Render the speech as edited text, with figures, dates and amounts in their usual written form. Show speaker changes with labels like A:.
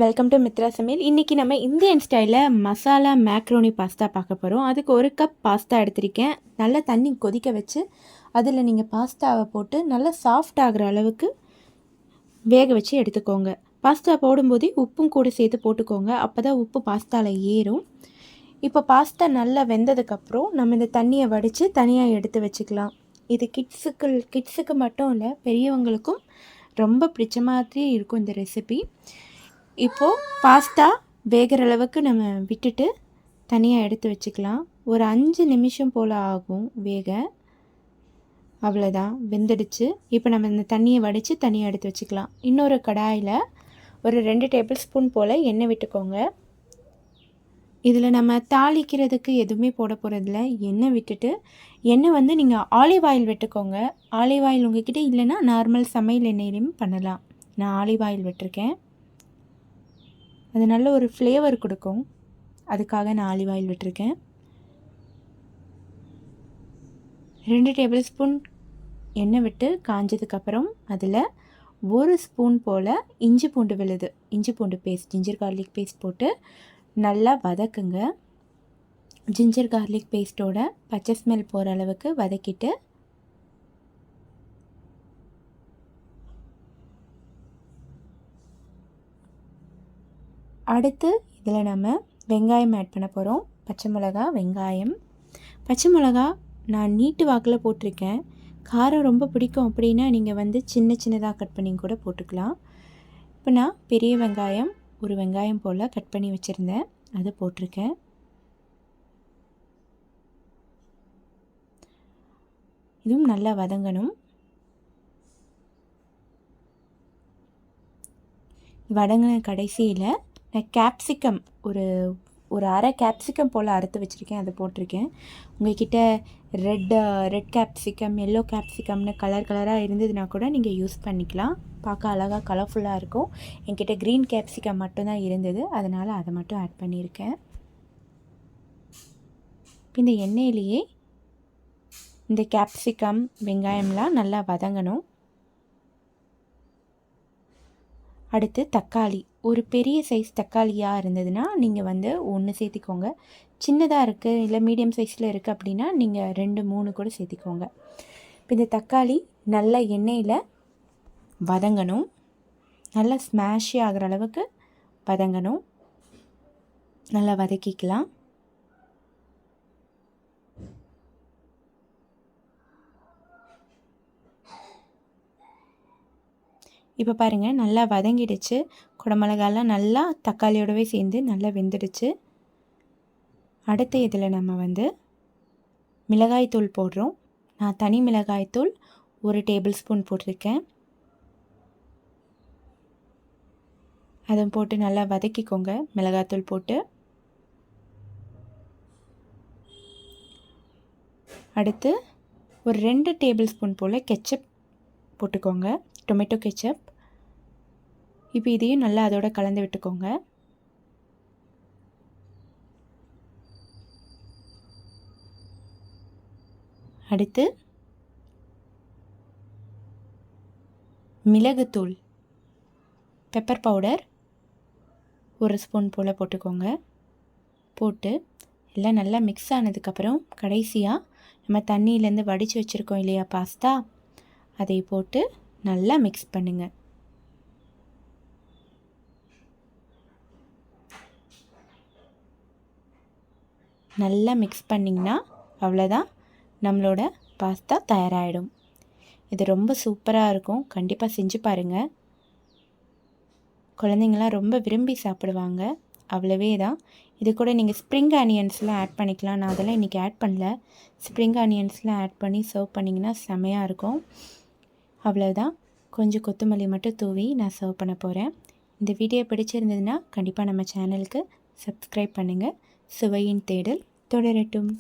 A: Welcome to Mitra சமையல். இன்றைக்கி நம்ம இந்தியன் ஸ்டைலில் மசாலா மேக்ரோனி பாஸ்தா பார்க்க போகிறோம். அதுக்கு 1 கப் பாஸ்தா எடுத்திருக்கேன். நல்லா தண்ணி கொதிக்க வச்சு அதில் நீங்கள் பாஸ்தாவை போட்டு நல்லா சாஃப்ட் ஆகிற அளவுக்கு வேக வச்சு எடுத்துக்கோங்க. பாஸ்தா போடும்போதே உப்பும் கூட சேர்த்து போட்டுக்கோங்க. அப்போ தான் உப்பு பாஸ்தாவில் ஏறும். இப்போ பாஸ்தா நல்லா வெந்ததுக்கப்புறம் நம்ம இந்த தண்ணியை வடித்து தனியாக எடுத்து வச்சுக்கலாம். இது கிட்ஸுக்கு மட்டும் இல்லை, பெரியவங்களுக்கும் ரொம்ப பிடிச்ச மாதிரி இருக்கும் இந்த ரெசிபி. இப்போது பாஸ்தா வேகிற அளவுக்கு நம்ம விட்டுட்டு தனியாக எடுத்து வச்சுக்கலாம். ஒரு 5 நிமிஷம் போல் ஆகும் வேக. அவ்வளோதான், வெந்துடுச்சு. இப்போ நம்ம இந்த தண்ணியை வடித்து தனியாக எடுத்து வச்சுக்கலாம். இன்னொரு கடாயில் ஒரு 2 டேபிள் ஸ்பூன் போல் எண்ணெய் விட்டுக்கோங்க. இதில் நம்ம தாளிக்கிறதுக்கு எதுவுமே போட போகிறதில்ல. எண்ணெய் விட்டுட்டு எண்ணெய் நீங்கள் ஆலிவ் ஆயில் விட்டுக்கோங்க. ஆலிவ் ஆயில் உங்கள்கிட்ட இல்லைன்னா நார்மல் சமையல் எண்ணெயிலையும் பண்ணலாம். நான் ஆலிவ் ஆயில் விட்டுருக்கேன். அது நல்ல ஒரு ஃப்ளேவர் கொடுக்கும், அதுக்காக நான் ஆலிவ் ஆயில் விட்டுருக்கேன். 2 டேபிள் ஸ்பூன் எண்ணெய் விட்டு காஞ்சதுக்கப்புறம் அதில் 1 ஸ்பூன் போல் இஞ்சி பூண்டு பேஸ்ட், ஜிஞ்சர் கார்லிக் பேஸ்ட் போட்டு நல்லா வதக்குங்க. ஜிஞ்சர் கார்லிக் பேஸ்ட்டோட பச்சை ஸ்மெல் போகிற அளவுக்கு வதக்கிட்டு அடுத்து இதில் நம்ம வெங்காயம் ஆட் பண்ண போகிறோம். பச்சை மிளகா நான் நீட்டு வாக்கில் போட்டிருக்கேன். காரம் ரொம்ப பிடிக்கும் அப்படின்னா நீங்கள் சின்னதாக கட் பண்ணி கூட போட்டுக்கலாம். இப்போ நான் பெரிய வெங்காயம் 1 வெங்காயம் போல் கட் பண்ணி வச்சுருந்தேன், அதை போட்டிருக்கேன். இதுவும் நல்லா வதங்கணும். வதங்கின கடைசியில் நான் கேப்சிகம் ஒரு அரை கேப்சிகம் போல் அறுத்து வச்சுருக்கேன், அதை போட்டிருக்கேன். உங்கள்கிட்ட ரெட் கேப்சிகம், எல்லோ கேப்சிகம்னு கலராக இருந்ததுன்னா கூட நீங்கள் யூஸ் பண்ணிக்கலாம். பார்க்க அழகாக கலர்ஃபுல்லாக இருக்கும். என்கிட்ட க்ரீன் கேப்சிகம் மட்டும்தான் இருந்தது, அதனால் அதை மட்டும் ஆட் பண்ணியிருக்கேன். இந்த எண்ணெயிலேயே இந்த கேப்சிகம் வெங்காயம்லாம் நல்லா வதங்கணும். அடுத்து தக்காளி, ஒரு பெரிய சைஸ் தக்காளியாக இருந்ததுன்னா நீங்கள் 1 சேர்த்திக்கோங்க. சின்னதாக இருக்குது இல்லை மீடியம் சைஸில் இருக்குது அப்படின்னா நீங்கள் 2, 3 கூட சேர்த்திக்கோங்க. இப்போ இந்த தக்காளி நல்லா எண்ணெயில் வதங்கணும். நல்லா ஸ்மாஷி ஆகிற அளவுக்கு வதங்கணும். நல்லா வதக்கிக்கலாம். இப்போ பாருங்கள், நல்லா வதங்கிடுச்சு. குடமிளகாலாம் நல்லா தக்காளியோடவே சேர்ந்து நல்லா வெந்துடுச்சு. அடுத்து இதில் நம்ம மிளகாய்த்தூள் போடுறோம். நான் தனி மிளகாய்த்தூள் 1 டேபிள் ஸ்பூன் போட்டிருக்கேன். அதை போட்டு நல்லா வதக்கிக்கோங்க. மிளகாய்த்தூள் போட்டு அடுத்து ஒரு 2 டேபிள் ஸ்பூன் போல் கெச்சப் போட்டுக்கோங்க, டொமேட்டோ கெச்சப். இப்போ இதையும் நல்லா அதோட கலந்து விட்டுக்கோங்க. அடுத்து மிளகுத்தூள், பெப்பர் பவுடர் 1 ஸ்பூன் போல் போட்டுக்கோங்க. போட்டு எல்லாம் நல்லா மிக்ஸ் ஆனதுக்கப்புறம் கடைசியாக நம்ம தண்ணியிலேருந்து வடித்து வச்சுருக்கோம் இல்லையா பாஸ்தா, அதை போட்டு நல்லா மிக்ஸ் பண்ணுங்கள். நல்லா மிக்ஸ் பண்ணிங்கன்னா அவ்வளோதான், நம்மளோட பாஸ்தா தயாராகிடும். இது ரொம்ப சூப்பராக இருக்கும். கண்டிப்பாக செஞ்சு பாருங்கள். குழந்தைங்களாம் ரொம்ப விரும்பி சாப்பிடுவாங்க. அவ்வளவே தான். இது கூட நீங்கள் ஸ்ப்ரிங் ஆனியன்ஸ்லாம் ஆட் பண்ணிக்கலாம். நான் அதெல்லாம் இன்றைக்கி ஆட் பண்ணல. ஸ்ப்ரிங் ஆனியன்ஸ்லாம் ஆட் பண்ணி சர்வ் பண்ணிங்கன்னா செமையாக இருக்கும். அவ்வளோதான், கொஞ்சம் கொத்தமல்லி மட்டும் தூவி நான் சர்வ் பண்ண போகிறேன். இந்த வீடியோ பிடிச்சிருந்ததுன்னா கண்டிப்பாக நம்ம சேனலுக்கு சப்ஸ்கிரைப் பண்ணுங்கள். சுவையின் தேடல் தொடரட்டும்.